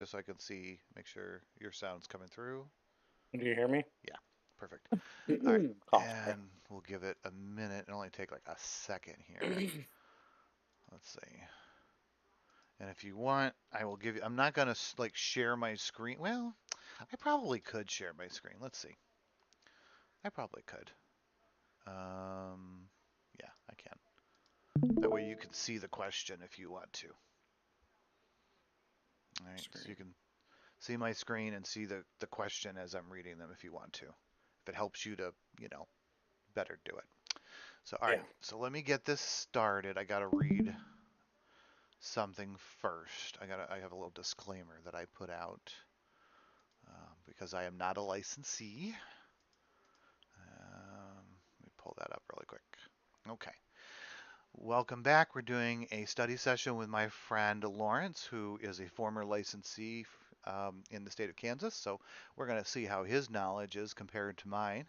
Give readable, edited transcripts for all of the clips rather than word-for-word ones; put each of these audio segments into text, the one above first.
just so I can see, make sure your sound's coming through. Do you hear me? Yeah, perfect. All right, Cough. and we'll give it a minute. It'll only take like a second here. Let's see. And if you want, I will give you. I'm not gonna like share my screen. Well, I probably could share my screen. Let's see. I probably could. Yeah, I can. That way you can see the question if you want to. All right, so you Screen. can see my screen and see the question as I'm reading them if you want to. If it helps you to, better do it. So, all right, Yeah. so let me get this started. I got to read something first. I have a little disclaimer that I put out because I am not a licensee. Let me pull that up really quick. Okay. Welcome back. We're doing a study session with my friend Lawrence, who is a former licensee in the state of Kansas. So we're going to see how his knowledge is compared to mine.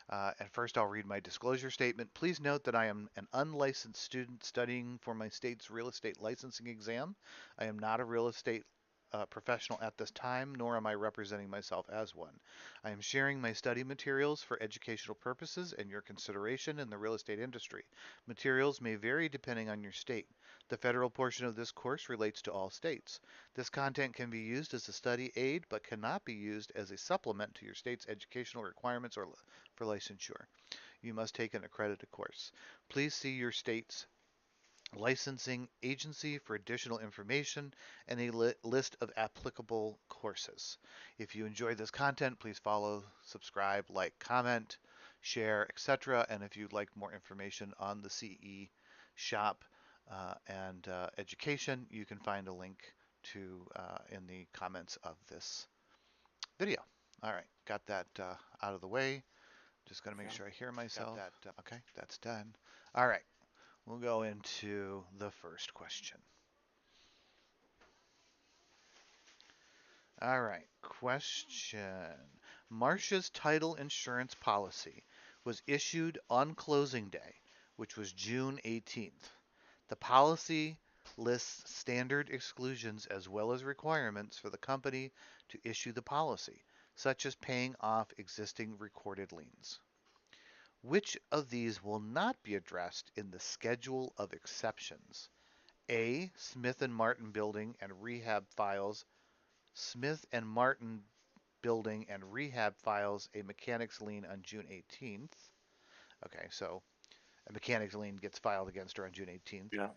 And first, I'll read my disclosure statement. Please note that I am an unlicensed student studying for my state's real estate licensing exam. I am not a real estate professional at this time, nor am I representing myself as one. I am sharing my study materials for educational purposes and your consideration in the real estate industry. Materials may vary depending on your state. The federal portion of this course relates to all states. This content can be used as a study aid but cannot be used as a supplement to your state's educational requirements or for licensure. You must take an accredited course. Please see your state's licensing agency for additional information and a list of applicable courses. If you enjoy this content, please follow, subscribe, like, comment, share, etc. And if you'd like more information on the CE shop and education, you can find a link to in the comments of this video. All right, got that out of the way. Just got to make Yeah. sure I hear myself. Okay, that's done. All right, we'll go into the first question. All right, question. Marcia's title insurance policy was issued on closing day, which was June 18th. The policy lists standard exclusions as well as requirements for the company to issue the policy, such as paying off existing recorded liens. Which of these will not be addressed in the schedule of exceptions? A. Smith and Martin Building and Rehab files Smith and Martin Building and Rehab files a mechanics lien on June 18th. Okay, so a mechanics lien gets filed against her on June 18th. Yeah.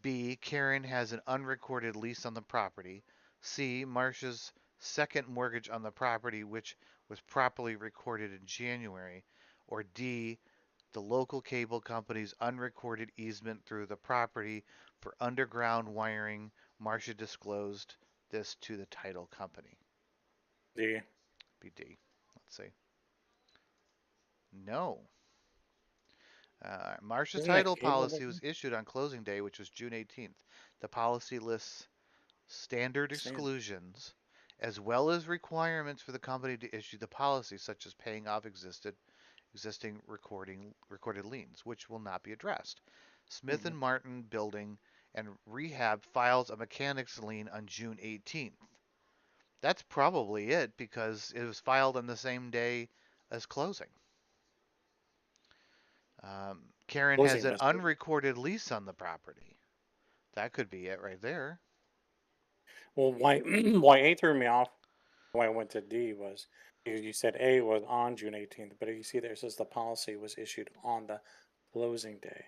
B. Karen has an unrecorded lease on the property. C. Marcia's second mortgage on the property, which was properly recorded in January. Or D. The local cable company's unrecorded easement through the property for underground wiring. Marcia disclosed this to the title company. The BD. Let's see. No. Marcia's isn't it title cable policy was vision? issued on closing day, which was June 18th. The policy lists standard Same. exclusions as well as requirements for the company to issue the policy, such as paying off existing recorded liens, which will not be addressed. Smith Mm-hmm. and Martin Building and Rehab files a mechanics lien on June 18th. That's probably it because it was filed on the same day as closing. Karen has Closing an must be. unrecorded lease on the property. That could be it right there. Well, why why A threw me off. Why I went to D was because you said A was on June 18th, but if you see there it says the policy was issued on the closing day.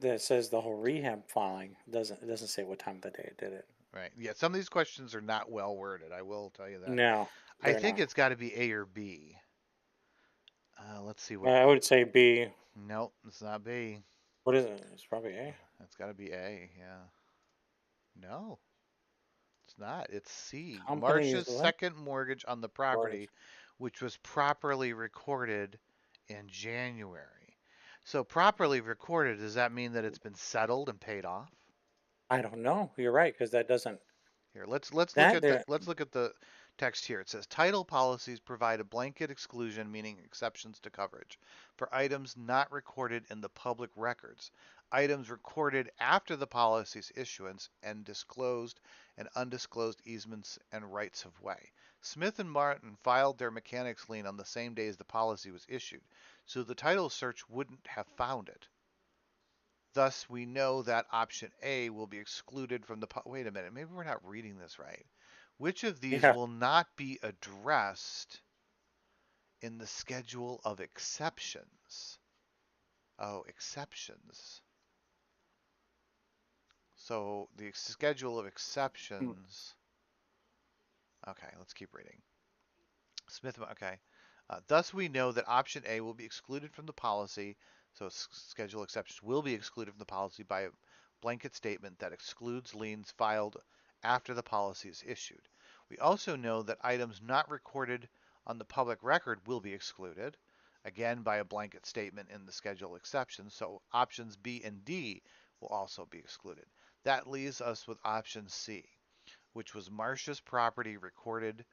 That says the whole rehab filing doesn't say what time of the day it did it. Right. Yeah, some of these questions are not well worded. I will tell you that. No, I they're think not. it's got to be A or B. Let's see what. I would say B. Nope, it's not B. What is it? It's probably A. It's got to be A. Yeah. No, it's not. It's C. Companies Marcia's what? second mortgage on the Recorded. property, which was properly recorded in January. So properly recorded, does that mean that it's been settled and paid off? I don't know. You're right because that doesn't Here, let's look that at the there. text here. It says title policies provide a blanket exclusion, meaning exceptions to coverage, for items not recorded in the public records. items recorded after the policy's issuance and disclosed and undisclosed easements and rights of way. Smith and Martin filed their mechanics lien on the same day as the policy was issued, so the title search wouldn't have found it. Thus, we know that option A will be excluded from the. Wait a minute, maybe we're not reading this right. Which of these Yeah. will not be addressed in the schedule of exceptions? Oh, exceptions. So the schedule of Hmm. exceptions. Okay, let's keep reading. Smith, okay. Thus, we know that option A will be excluded from the policy, so schedule exceptions will be excluded from the policy by a blanket statement that excludes liens filed after the policy is issued. We also know that items not recorded on the public record will be excluded, again by a blanket statement in the schedule exceptions, so options B and D will also be excluded. That leaves us with option C, which was Marcia's property recorded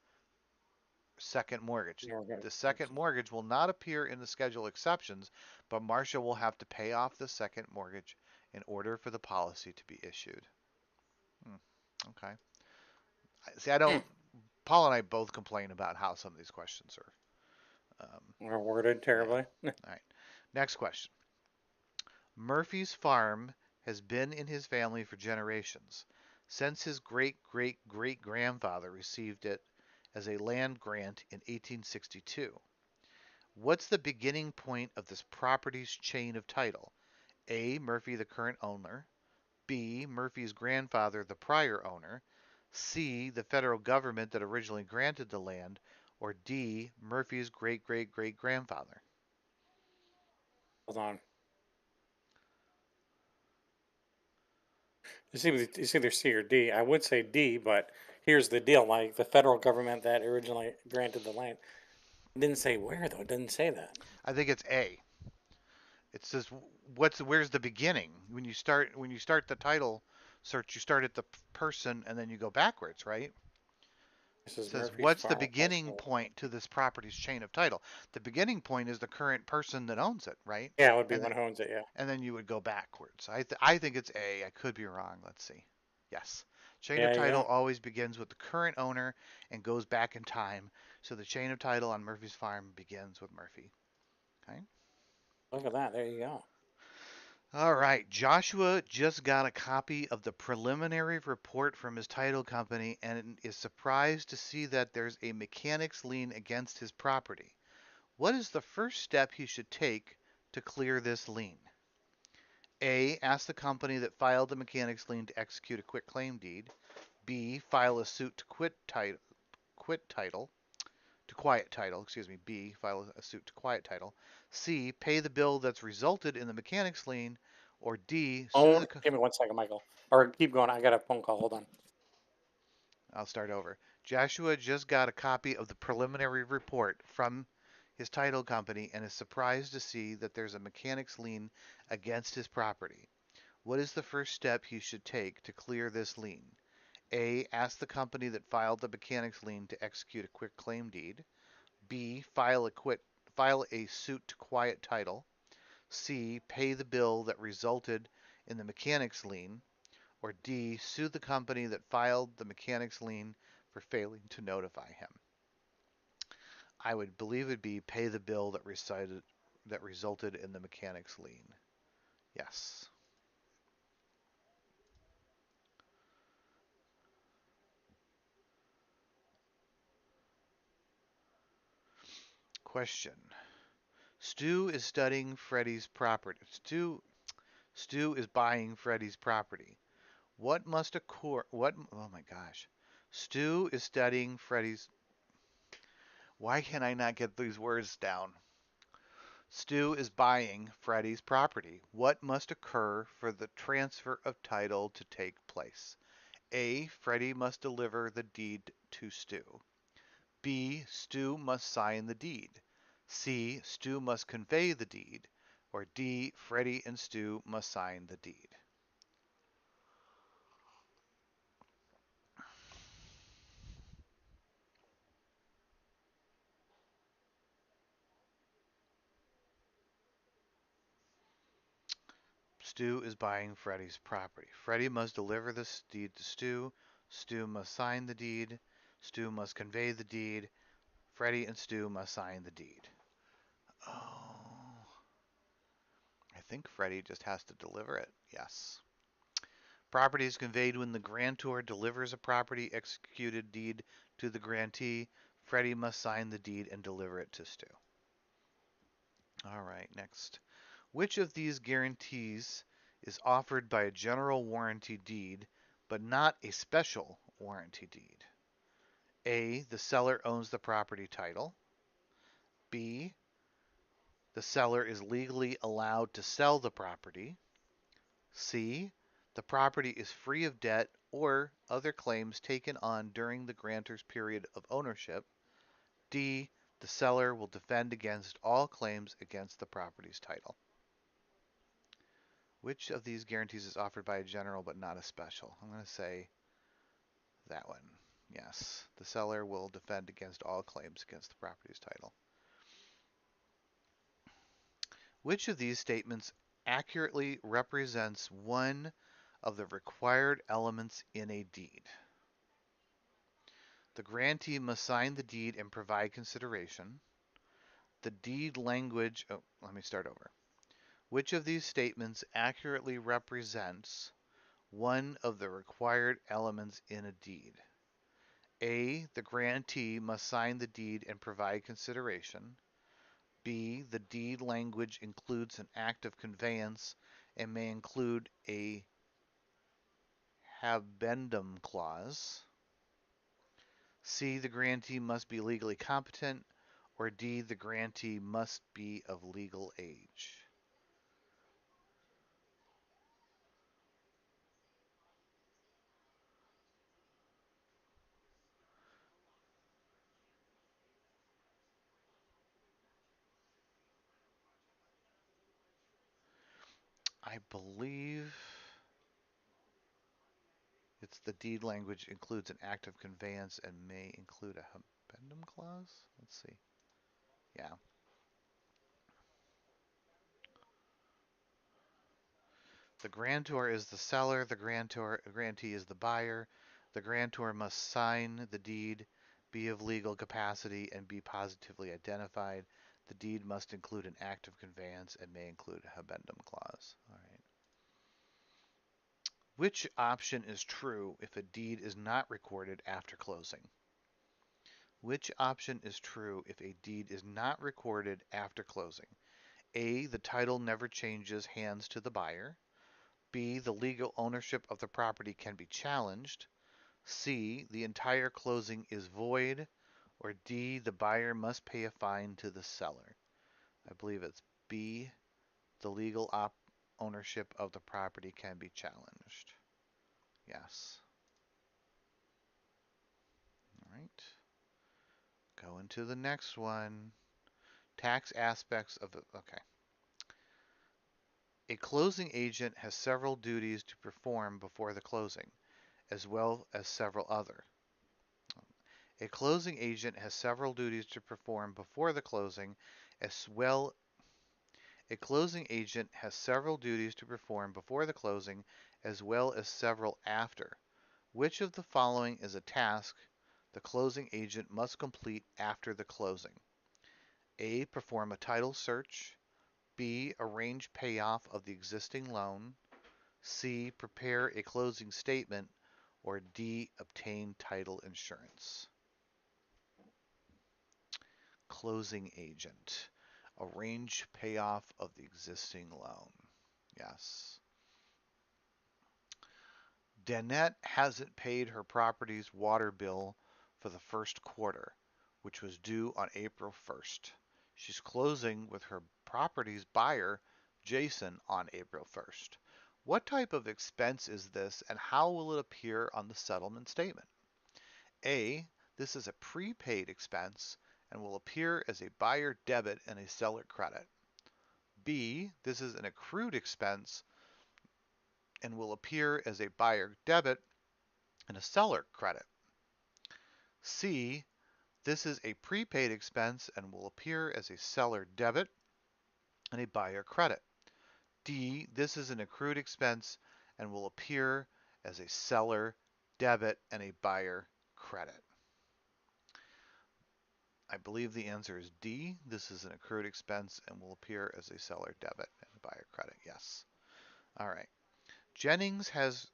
second mortgage. Yeah, okay. The second mortgage will not appear in the schedule exceptions, but Marcia will have to pay off the second mortgage in order for the policy to be issued. Hmm, okay. See, I Hmm. don't. Paul and I both complain about how some of these questions are. We're worded Yeah. terribly. All right. Next question. Murphy's farm has been in his family for generations, since his great great great grandfather received it as a land grant in 1862. What's the beginning point of this property's chain of title? A. Murphy, the current owner. B. Murphy's grandfather, the prior owner. C. The federal government that originally granted the land. Or D. Murphy's great great great grandfather. Hold on. It's either C or D. I would say D, but here's the deal: like the federal government that originally granted the land it didn't say where though. It didn't say that. I think it's A. It says where's the beginning? When you start the title search, you start at the person and then you go backwards, right? This is Says Murphy's what's the Farm beginning Household. point to this property's chain of title? The beginning point is the current person that owns it, right? Yeah, it would be And one who owns it. Yeah. and then you would go backwards. I think it's A. I could be wrong. Let's see. Yes. Chain of Yeah, you title go. always begins with the current owner and goes back in time. So the chain of title on Murphy's farm begins with Murphy. Okay. Look at that. There you go. All right. Joshua just got a copy of the preliminary report from his title company and is surprised to see that there's a mechanics lien against his property. What is the first step he should take to clear this lien? A. Ask the company that filed the mechanics lien to execute a quitclaim deed. B. File a suit to quit title, to quiet title. Excuse me. B. File a suit to quiet title. C. Pay the bill that's resulted in the mechanics lien. Or D. Sue Oh, the. give me 1 second, Michael. Or keep going. I got a phone call. Hold on. I'll start over. Joshua just got a copy of the preliminary report from his title company and is surprised to see that there's a mechanics lien against his property. What is the first step he should take to clear this lien? A. Ask the company that filed the mechanics lien to execute a quick claim deed. B. File a suit to quiet title. C. Pay the bill that resulted in the mechanics lien. Or D. Sue the company that filed the mechanics lien for failing to notify him. I would believe it'd be pay the bill that resulted in the mechanics lien. Yes. Question. Stu is studying Freddie's property. Stu is buying Freddie's property. What must occur? What? Oh my gosh. Stu is studying Freddie's. Why can I not get these words down? Stu is buying Freddie's property. What must occur for the transfer of title to take place? A. Freddie must deliver the deed to Stu. B. Stu must sign the deed. C. Stu must convey the deed. Or D. Freddie and Stu must sign the deed. Stu is buying Freddie's property. Freddie must deliver this deed to Stu. Stu must sign the deed. Stu must convey the deed. Freddie and Stu must sign the deed. Oh, I think Freddie just has to deliver it. Yes. Property is conveyed when the grantor delivers a property executed deed to the grantee. Freddie must sign the deed and deliver it to Stu. All right, next. Which of these guarantees is offered by a general warranty deed, but not a special warranty deed? A. The seller owns the property title. B. The seller is legally allowed to sell the property. C. The property is free of debt or other claims taken on during the grantor's period of ownership. D. The seller will defend against all claims against the property's title. Which of these guarantees is offered by a general but not a special? I'm going to say that one. Yes, the seller will defend against all claims against the property's title. Which of these statements accurately represents one of the required elements in a deed? The grantee must sign the deed and provide consideration. The deed language, oh, let me start over. Which of these statements accurately represents one of the required elements in a deed? A. The grantee must sign the deed and provide consideration. B. The deed language includes an act of conveyance and may include a habendum clause. C. The grantee must be legally competent. Or D. The grantee must be of legal age. I believe it's the deed language includes an act of conveyance and may include a habendum clause. Let's see. Yeah. The grantor is the seller, the grantee is the buyer. The grantor must sign the deed, be of legal capacity, and be positively identified. The deed must include an act of conveyance and may include a habendum clause. All right. Which option is true if a deed is not recorded after closing? Which option is true if a deed is not recorded after closing? A. The title never changes hands to the buyer. B. The legal ownership of the property can be challenged. C. The entire closing is void. Or D. The buyer must pay a fine to the seller. I believe it's B. The legal ownership of the property can be challenged. Yes. All right. Going to the next one. Tax aspects of the. Okay. A closing agent has several duties to perform before the closing, as well as several other. A closing agent has several duties to perform before the closing, as well. A closing agent has several duties to perform before the closing, as well as several after. Which of the following is a task the closing agent must complete after the closing? A. Perform a title search. B. Arrange payoff of the existing loan. C. Prepare a closing statement. Or D. Obtain title insurance. Closing agent. Arrange payoff of the existing loan. Yes. Danette hasn't paid her property's water bill for the first quarter, which was due on April 1st. She's closing with her property's buyer, Jason, on April 1st. What type of expense is this and how will it appear on the settlement statement? A. This is a prepaid expense and will appear as a buyer debit and a seller credit. B. This is an accrued expense and will appear as a buyer debit and a seller credit. C. This is a prepaid expense and will appear as a seller debit and a buyer credit. D, this is an accrued expense and will appear as a seller debit and a buyer credit. I believe the answer is D. This is an accrued expense and will appear as a seller debit and a buyer credit. Yes. All right. Jennings has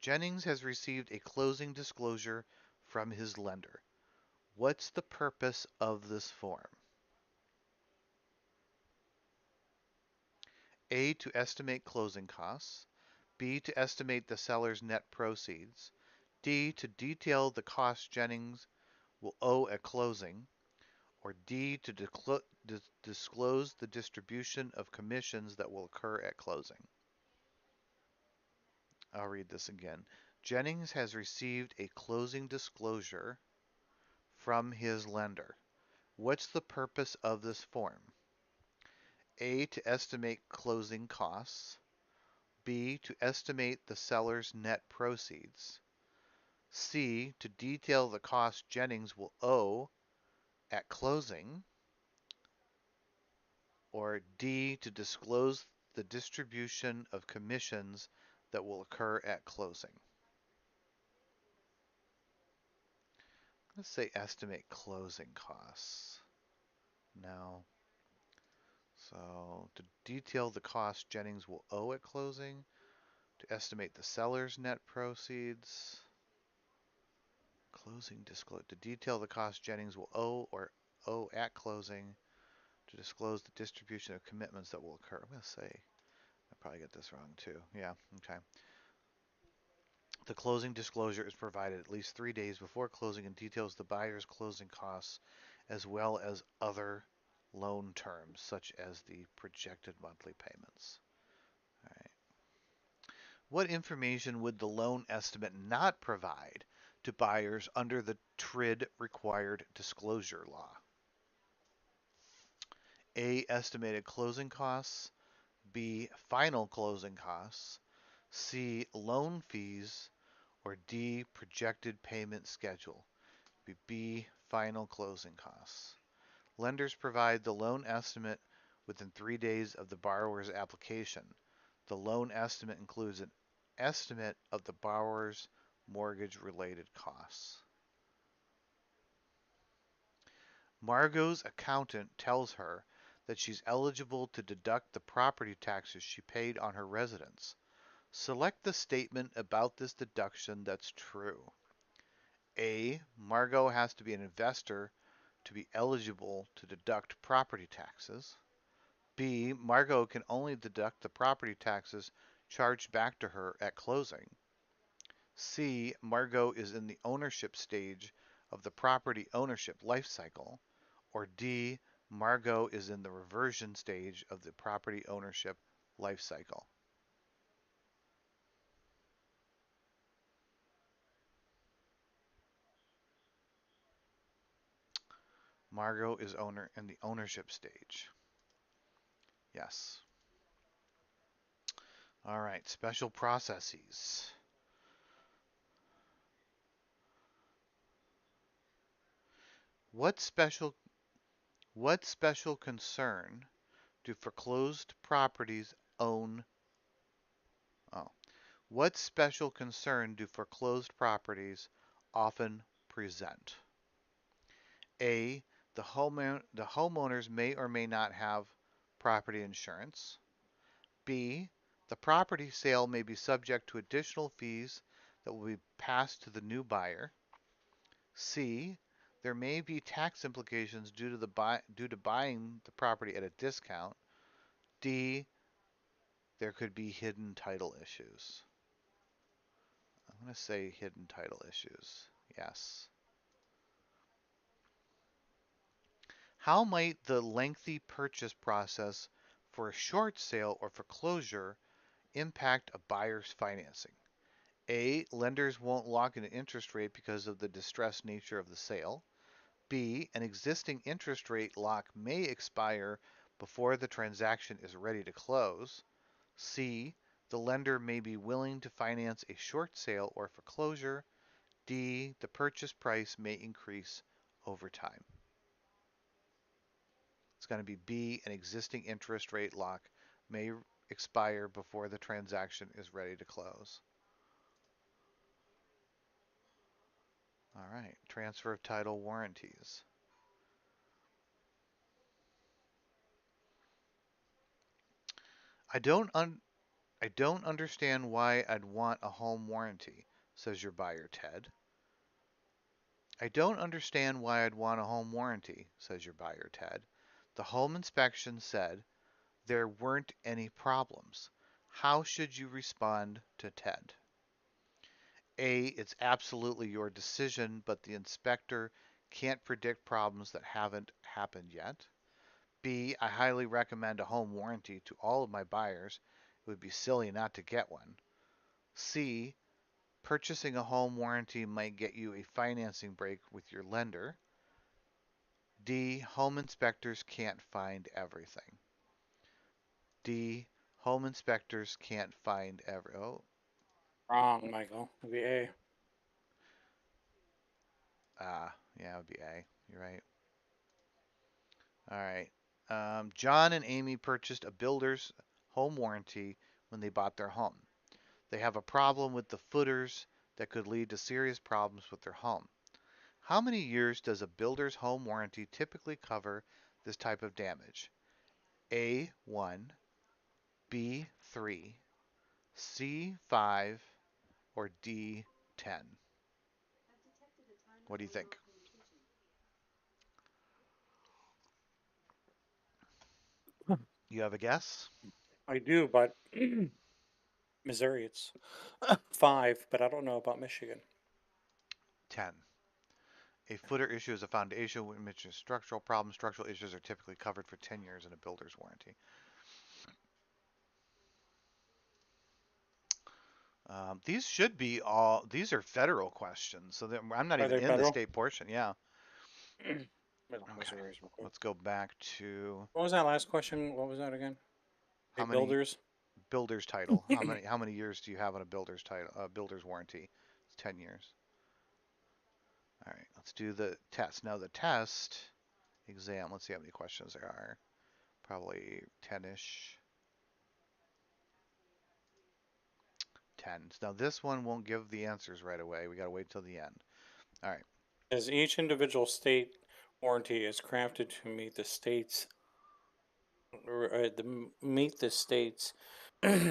Jennings has received a closing disclosure from his lender. What's the purpose of this form? A, to estimate closing costs. B, to estimate the seller's net proceeds. D, to detail the costs Jennings will owe at closing. Or D, to disclose the distribution of commissions that will occur at closing. I'll read this again. Jennings has received a closing disclosure from his lender. What's the purpose of this form? A, to estimate closing costs. B, to estimate the seller's net proceeds. C, to detail the cost Jennings will owe at closing. Or D, to disclose the distribution of commissions that will occur at closing. Let's say estimate closing costs. No. So to detail the cost Jennings will owe at closing, to estimate the seller's net proceeds, closing disclose to detail the cost Jennings will owe or owe at closing, to disclose the distribution of commitments that will occur. I'm going to say, I probably get this wrong too. Yeah, okay. The closing disclosure is provided at least 3 days before closing and details the buyer's closing costs as well as other loan terms, such as the projected monthly payments. All right. What information would the loan estimate not provide to buyers under the TRID required disclosure law? A, estimated closing costs. B, final closing costs. C, loan fees. Or D, projected payment schedule. B, final closing costs. Lenders provide the loan estimate within 3 days of the borrower's application. The loan estimate includes an estimate of the borrower's mortgage-related costs. Margot's accountant tells her that she's eligible to deduct the property taxes she paid on her residence. Select the statement about this deduction that's true. A, Margot has to be an investor to be eligible to deduct property taxes. B, Margot can only deduct the property taxes charged back to her at closing. C, Margot is in the ownership stage of the property ownership life cycle. Or D, Margot is in the reversion stage of the property ownership life cycle. Margot is owner in the ownership stage. Yes. All right, special processes. What special what special concern do foreclosed properties own? Oh, what special concern do foreclosed properties often present? A, the homeowners may or may not have property insurance. B, the property sale may be subject to additional fees that will be passed to the new buyer. C, there may be tax implications due to buying the property at a discount. D, there could be hidden title issues. I'm going to say hidden title issues. Yes. How might the lengthy purchase process for a short sale or foreclosure impact a buyer's financing? A, lenders won't lock in an interest rate because of the distressed nature of the sale. B, an existing interest rate lock may expire before the transaction is ready to close. C, the lender may be willing to finance a short sale or foreclosure. D, the purchase price may increase over time. It's going to be B, an existing interest rate lock may expire before the transaction is ready to close? All right, transfer of title warranties. I don't un I don't understand why I'd want a home warranty, says your buyer, Ted. I don't understand why I'd want a home warranty, says your buyer, Ted. The home inspection said there weren't any problems. How should you respond to Ted? A, it's absolutely your decision, but the inspector can't predict problems that haven't happened yet. B, I highly recommend a home warranty to all of my buyers. It would be silly not to get one. C, purchasing a home warranty might get you a financing break with your lender. D, home inspectors can't find everything. D, home inspectors can't find every. Oh, Wrong, Michael. It'd be A. yeah, it would be A. You're right. All right. John and Amy purchased a builder's home warranty when they bought their home. They have a problem with the footers that could lead to serious problems with their home. How many years does a builder's home warranty typically cover this type of damage? A1, B3, C5, or D10? What do you think? You have a guess? I do, but Missouri, it's 5, but I don't know about Michigan. 10. A footer issue is a foundation which is structural problem. Structural issues are typically covered for 10 years in a builder's warranty. These should be all, these are federal questions, so I'm not Are even they in the federal? state portion. Yeah. Okay. Missouri's real quick. Let's go back to What was that last question? What was that again? how A many builders? builder's title. How many years do you have on a builder's title? Builder's warranty. It's 10 years. All right. Let's do the test. Now the test exam. Let's see how many questions there are. Probably 10ish. 10. Now this one won't give the answers right away. We got to wait till the end. All right. As each individual state warranty is crafted to meet the state's meet the state's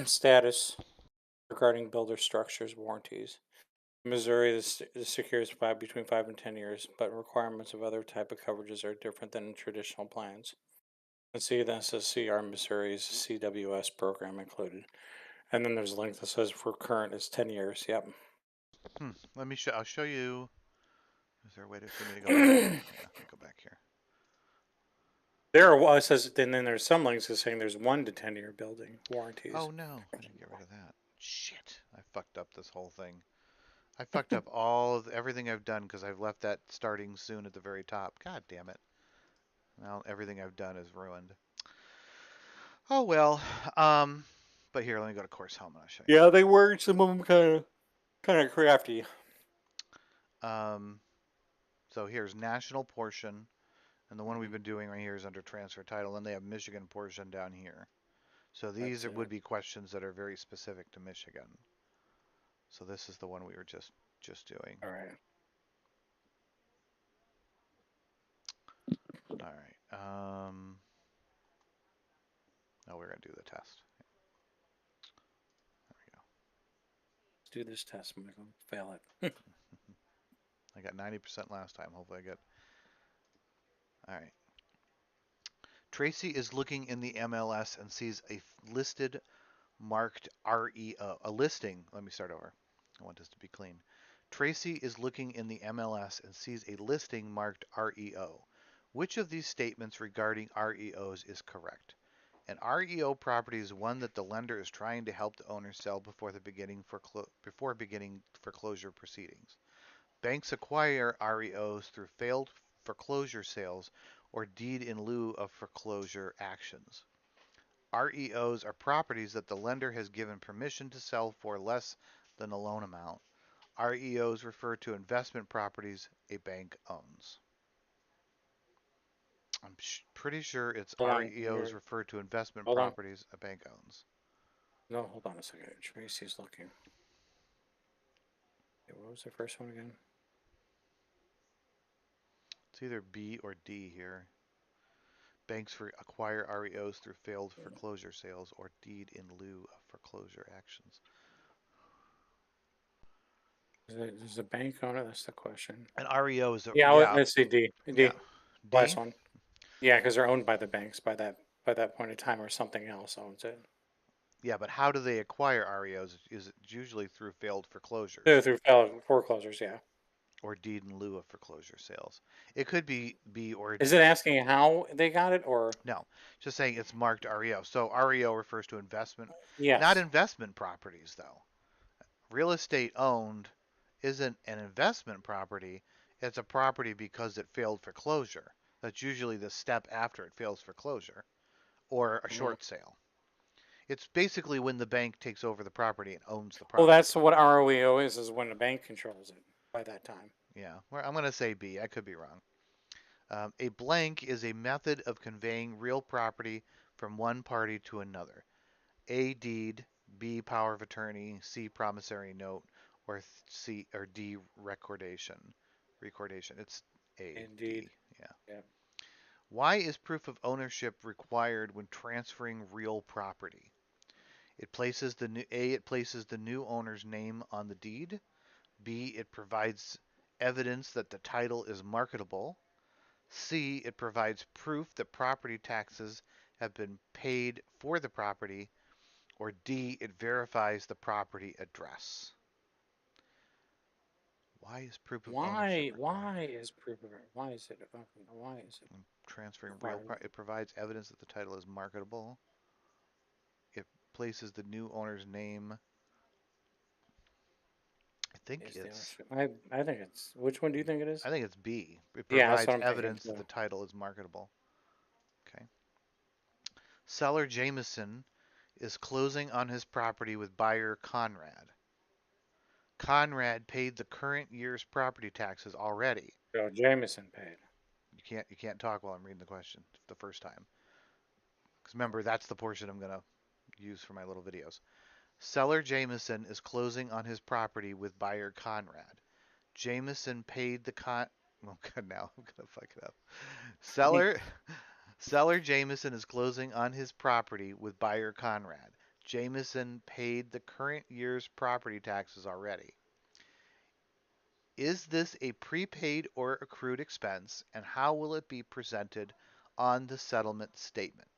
status regarding builder structures warranties. Missouri, this secures between 5 and 10 years, but requirements of other type of coverages are different than in traditional plans. Let's see, that says CR Missouri's CWS program included. And then there's a link that says for current is 10 years. Yep. Let me show. I'll show you. Is there a way for me to go back? Yeah, let me go back here. There are, it says, and then there's some links that saying there's 1 to 10 year building warranties. Oh no, I didn't get rid of that. Shit, I fucked up this whole thing. I fucked up all of everything I've done because I've left that starting soon at the very top. God damn it. Now everything I've done is ruined. Oh well. Um, but here, let me go to course home and I'll show Yeah, they were some of them kind of crafty. you. So here's national portion, and the one we've Mhm. been doing right here is under transfer title, and they have Michigan portion down here. So these That's would it. be questions that are very specific to Michigan. So this is the one we were just doing. All right. All right. Oh, we're gonna do the test. There we go. Let's do this test. I'm going to fail it. I got 90% last time. Hopefully I get. All right. Tracy is looking in the MLS and sees a listed marked REO. A listing. Let me start over. I want this to be clean. Tracy is looking in the MLS and sees a listing marked REO. Which of these statements regarding REOs is correct? An REO property is one that the lender is trying to help the owner sell before beginning foreclosure proceedings. Banks acquire REOs through failed foreclosure sales or deed in lieu of foreclosure actions. REOs are properties that the lender has given permission to sell for less than the loan amount. REOs refer to investment properties a bank owns. I'm pretty sure it's Hold on. REOs refer to investment Hold on. properties a bank owns. No, hold on a second. Tracy's looking. Okay, what was the first one again? It's either B or D here. Banks acquire REOs through failed foreclosure sales or deed in lieu of foreclosure actions. Is the bank on it? That's the question. And REO is Yeah, yeah, let's see D. yeah. D. Last D? one. Yeah, because they're owned by the banks by that point in time, or something else owns it. Yeah, but how do they acquire REOs? Is it usually through failed Through foreclosures foreclosures, yeah. or deed in lieu of foreclosure sales? It could be B or Is it D. asking how they got it, or No, just saying it's marked REO. So REO refers to investment, not yes? investment properties, though. Real estate owned isn't an investment property, it's a property because it failed foreclosure. That's usually the step after it fails foreclosure or a Mhm. short sale. It's basically when the bank takes over the property and owns the Well, property. that's what ROEO is when the bank controls it by that time. Yeah, well, I'm going to say B. I could be wrong. A blank is a method of conveying real property from one party to another. A deed, B power of attorney, C promissory note, or C or D recordation. Recordation. It's A Indeed. D. Yeah. Yeah. Why is proof of ownership required when transferring real property? It places the new A. It places the new owner's name on the deed. B. It provides evidence that the title is marketable. C. It provides proof that property taxes have been paid for the property. Or D, it verifies the property address. Why is proof of ownership Why? required? Why is proof of it? Why is it? Why is it Transferring real required? it provides evidence that the title is marketable. It places the new owner's name. I think Is the it's ownership? I think it's. Which one do you think it is? I think it's B. It Yeah, that's what provides I'm thinking evidence that too. the title is marketable. Okay. Seller Jameson is closing on his property with buyer Conrad. Conrad paid the current year's property taxes already. So Jameson paid. You can't talk while I'm reading the question the first time. Because remember, that's the portion I'm going to use for my little videos. Seller Jameson is closing on his property with buyer Conrad. Jameson paid the Oh god, now I'm gonna fuck it up. Seller Seller Jameson is closing on his property with buyer Conrad. Jameson paid the current year's property taxes already. Is this a prepaid or accrued expense, and how will it be presented on the settlement statement?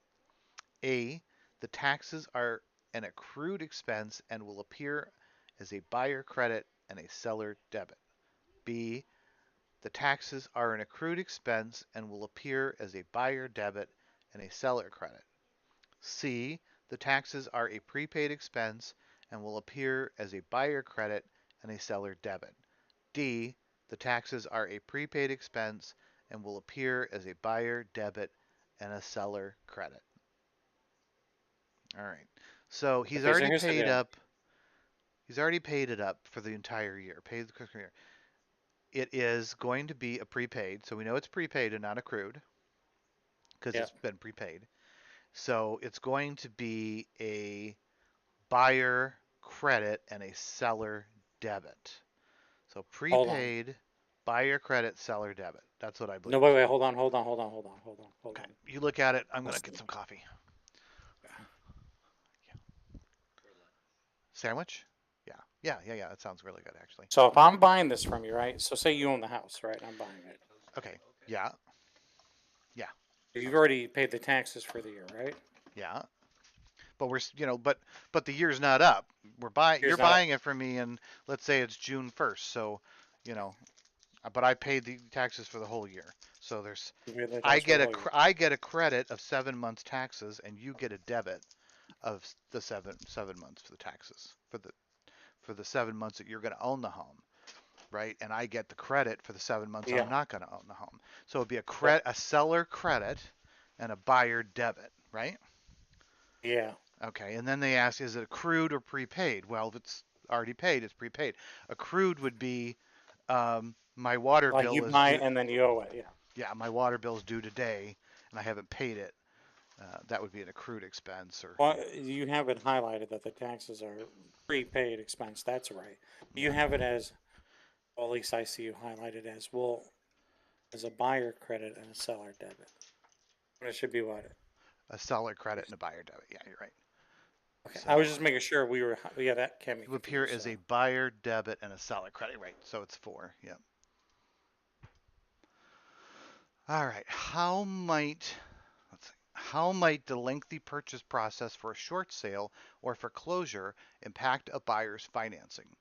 A. The taxes are an accrued expense and will appear as a buyer credit and a seller debit. B. The taxes are an accrued expense and will appear as a buyer debit and a seller credit. C. The taxes are a prepaid expense and will appear as a buyer credit and a seller debit. D. The taxes are a prepaid expense and will appear as a buyer debit and a seller credit. All right. So Okay, so here's the deal. he's already paid it up for the entire year. Paid the year. It is going to be a prepaid, so we know it's prepaid and not accrued because Yeah. it's been prepaid. So it's going to be a buyer credit and a seller debit. So Hold on. prepaid, buyer credit, seller debit. That's what I No, believe wait, it's wait, going to hold be. on, hold on, hold on, hold on, hold on, hold Okay. on. You look at it. I'm going to Let's- get some coffee. Sandwich? Yeah. Yeah, yeah, yeah. That sounds really good, actually. So if I'm buying this from you, right? So say you own the house, right? I'm buying it. Okay. Yeah. Yeah. You've Sounds good. already paid the taxes for the year, right? Yeah. But but the year's not up. You're Here's not up. buying it from me, and let's say it's June 1st. So, you know, but I paid the taxes for the whole year. So You paid the I tax for get the a whole year. I get a credit of 7 months taxes, and you get a debit of the seven months for the taxes for the 7 months that you're going to own the home, right? And I get the credit for the 7 months I'm Yeah. not going to own the home. So it'd be Yep. a seller credit and a buyer debit, right? Yeah. Okay, and then they ask, is it accrued or prepaid? Well, if it's already paid, it's prepaid. Accrued would be my water Like bill you is buy due. it and then you owe it. Yeah. Yeah, my water bill's due today, and I haven't paid it. That would be an accrued expense, or Well, you have it highlighted that the taxes are prepaid expense. That's right. You yeah, have it as, well, at least I see you highlighted as, well, as a buyer credit and a seller debit. But it should be what? a seller credit and a buyer debit. Yeah, you're right. Okay, I was So just making sure we were, yeah, that kept me to appear confused, as so. a buyer debit and a seller credit, right? So it's four. Yep. All right. How might the lengthy purchase process for a short sale or foreclosure impact a buyer's financing?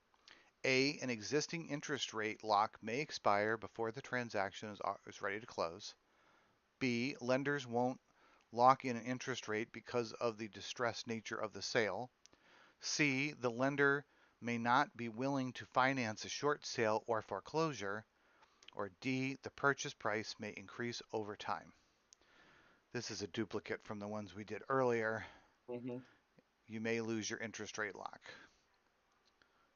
A, an existing interest rate lock may expire before the transaction is ready to close. B, lenders won't lock in an interest rate because of the distressed nature of the sale. C, the lender may not be willing to finance a short sale or foreclosure. Or D, the purchase price may increase over time. This is a duplicate from the ones we did earlier. Hmm. You may lose your interest rate lock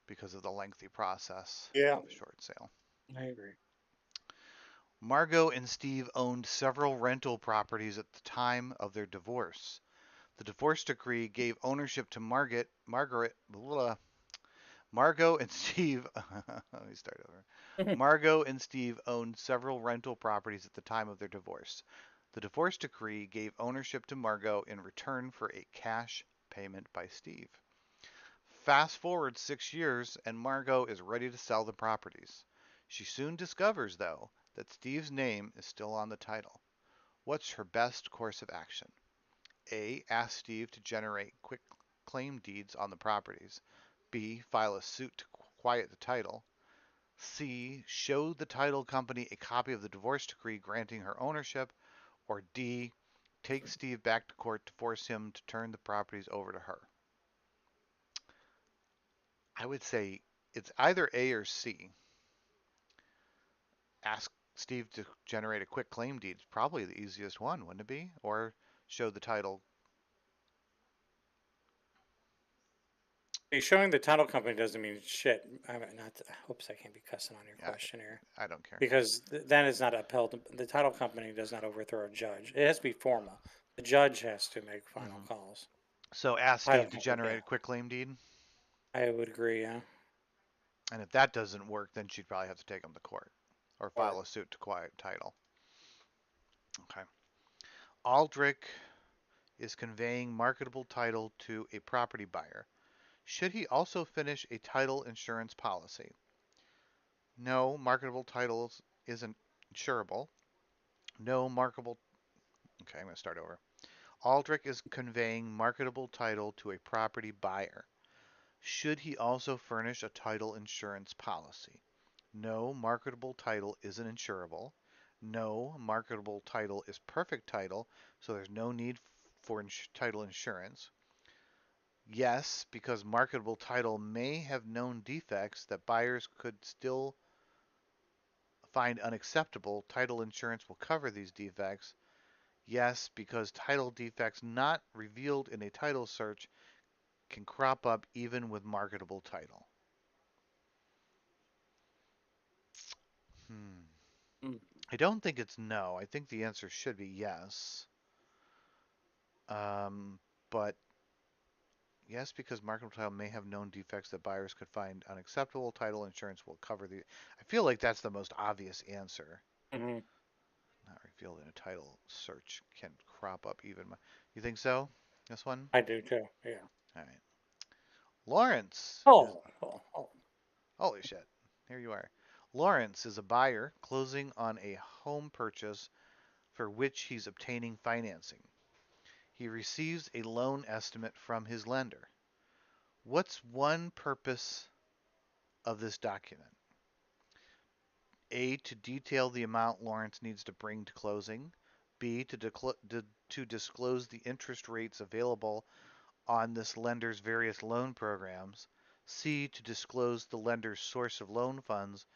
because of the lengthy process Yeah, of a short sale. I agree. Margot and Steve owned several rental properties at the time of their divorce. The divorce decree gave ownership to Margot and Steve. Let me start over. Margot and Steve owned several rental properties at the time of their divorce. The divorce decree gave ownership to Margot in return for a cash payment by Steve. Fast forward 6 years, and Margot is ready to sell the properties. She soon discovers, though, that Steve's name is still on the title. What's her best course of action? A. Ask Steve to generate quick claim deeds on the properties. B. File a suit to quiet the title. C. Show the title company a copy of the divorce decree granting her ownership. Or D. Take Steve back to court to force him to turn the properties over to her. I would say it's either A or C. Ask Steve to generate a quick claim deed. It's probably the easiest one, wouldn't it be? Or show the title. Hey, showing the title company doesn't mean shit. I mean, not, oops, I can't be cussing on your Yeah, question here. I don't care. Because that is not upheld. The title company does not overthrow a judge. It has to be formal. The judge has to make final Hmm. calls. So ask Title Steve to company, generate yeah, a quick claim deed. I would agree. Yeah, And if that doesn't work, then she'd probably have to take him to court or or file a suit to quiet title. Okay. Aldrich is conveying marketable title to a property buyer. Should he also finish a title insurance policy? No, marketable titles isn't insurable. No marketable. Okay, I'm going to start over. Aldrich is conveying marketable title to a property buyer. Should he also furnish a title insurance policy? No, marketable title isn't insurable. No, marketable title is perfect title, so there's no need for title insurance. Yes, because marketable title may have known defects that buyers could still find unacceptable. Title insurance will cover these defects. Yes, because title defects not revealed in a title search can crop up even with marketable title. Hmm. mm, I don't think it's no. I think the answer should be yes. But yes, because marketable title may have known defects that buyers could find unacceptable. Title insurance will cover the. I feel like that's the most obvious answer. hmm, Not revealed in a title search can crop up even. You think so? This one? I do too. Yeah. All right. Lawrence is. Oh. Holy shit. Here you are. Lawrence is a buyer closing on a home purchase for which he's obtaining financing. He receives a loan estimate from his lender. What's one purpose of this document? A, to detail the amount Lawrence needs to bring to closing. B, to disclose the interest rates available on this lender's various loan programs. C, to disclose the lender's source of loan funds.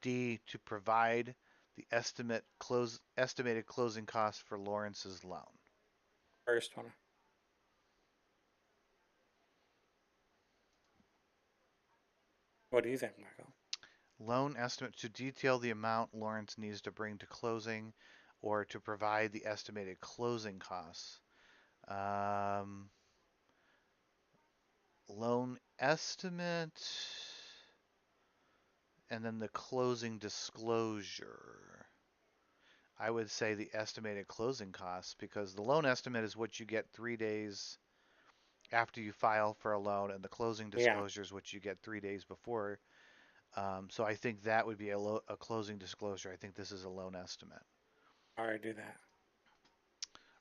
D, to provide the estimated closing costs for Lawrence's loan. First one. What do you think, Michael? Loan estimate to detail the amount Lawrence needs to bring to closing or to provide the estimated closing costs. Um, Loan estimate, and then the closing disclosure. I would say the estimated closing costs because the loan estimate is what you get 3 days after you file for a loan, and the closing Yeah, disclosure is what you get 3 days before. So I think that would be a closing disclosure. I think this is a loan estimate. all right, do that.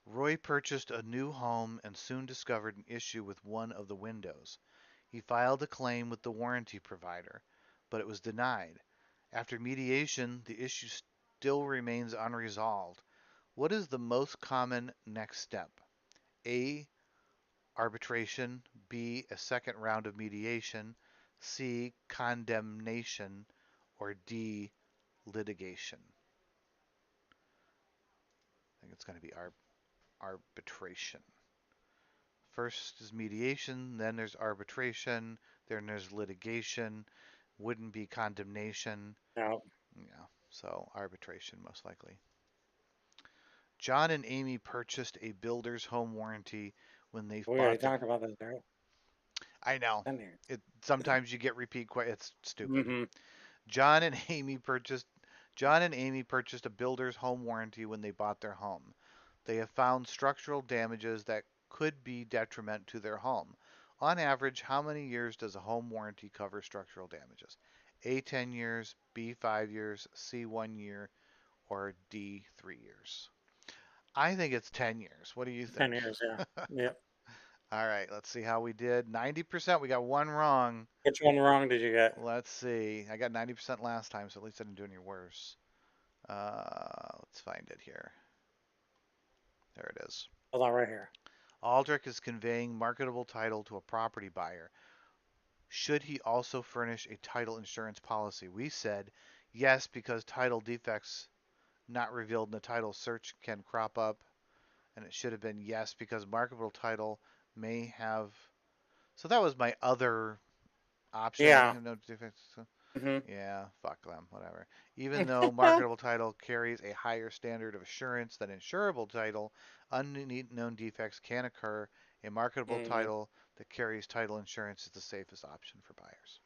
Roy purchased a new home and soon discovered an issue with one of the windows. He filed a claim with the warranty provider, but it was denied. After mediation, the issue still remains unresolved. What is the most common next step? A. Arbitration. B. A second round of mediation. C. Condemnation. Or D. Litigation. I think it's going to be arbitration. First is mediation, then there's arbitration, then there's litigation. Wouldn't be condemnation. No, Yeah, so arbitration most likely. John and Amy purchased a builder's home warranty when they we already bought their. talked about this. There, I know. in here. It sometimes you get repeat. It's stupid. Mm-hmm. John and Amy purchased. John and Amy purchased a builder's home warranty when they bought their home. They have found structural damages that could be detriment to their home. On average, how many years does a home warranty cover structural damages? A 10 years, B 5 years, C 1 year, or D 3 years? I think it's 10 years. What do you 10 years, yeah. Yep. All right, let's see how we did. 90%, we got one wrong. Which one wrong did you get? Let's see. I got 90% last time, so at least I didn't do any worse. Let's find it here. There it is. Hold on, right here. Aldrich is conveying marketable title to a property buyer. Should he also furnish a title insurance policy? We said yes because title defects not revealed in the title search can crop up, and it should have been yes because marketable title may have. So that was my other option. May Yeah. have no defects. Mm-hmm. Yeah, fuck them, whatever. Even though marketable title carries a higher standard of assurance than insurable title, unknown defects can occur. A marketable Mm-hmm. title that carries title insurance is the safest option for buyers.